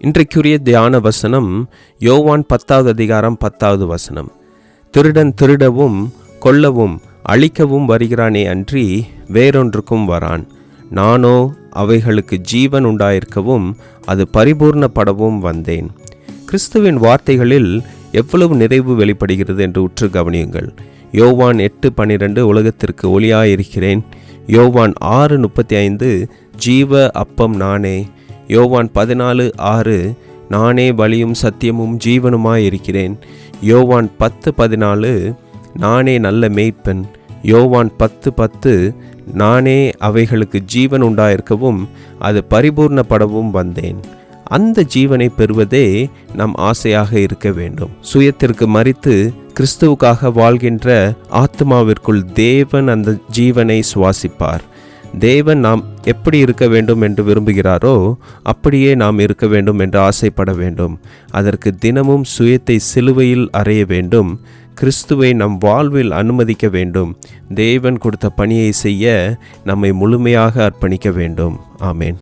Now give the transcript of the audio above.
இன்றைக்குரிய தியான வசனம் யோவான் 10வது அதிகாரம் 10வது வசனம். திருடன் திருடவும் கொல்லவும் அழிக்கவும் வருகிறானே அன்றி வேறொன்றுக்கும் வரான். நானோ அவைகளுக்கு ஜீவன் உண்டாயிருக்கவும் அது பரிபூர்ணப்படவும் வந்தேன். கிறிஸ்துவின் வார்த்தைகளில் எவ்வளவு நிறைவு வெளிப்படுகிறது என்று உற்று கவனியுங்கள். யோவான் 8:12 உலகத்திற்கு ஒளியாயிருக்கிறேன். யோவான் 6:35 ஜீவ அப்பம் நானே. யோவான் 14:6 நானே வழியும் சத்தியமும் ஜீவனுமாயிருக்கிறேன். யோவான் 10:14 நானே நல்ல மேய்ப்பன். யோவான் 10:10 நானே அவைகளுக்கு ஜீவன் உண்டாயிருக்கவும் அது பரிபூர்ணப்படவும் வந்தேன். அந்த ஜீவனை பெறுவதே நம் ஆசையாக இருக்க வேண்டும். சுயத்திற்கு மரித்து கிறிஸ்துவுக்காக வாழ்கின்ற ஆத்மாவிற்குள் தேவன் அந்த ஜீவனை சுவாசிப்பார். தேவன் நாம் எப்படி இருக்க வேண்டும் என்று விரும்புகிறாரோ அப்படியே நாம் இருக்க வேண்டும் என்று ஆசைப்பட வேண்டும். அதற்கு தினமும் சுயத்தை சிலுவையில் அறைய வேண்டும். கிறிஸ்துவை நம் வாழ்வில் அனுமதிக்க வேண்டும். தேவன் கொடுத்த பணியை செய்ய நம்மை முழுமையாக அர்ப்பணிக்க வேண்டும். ஆமேன்.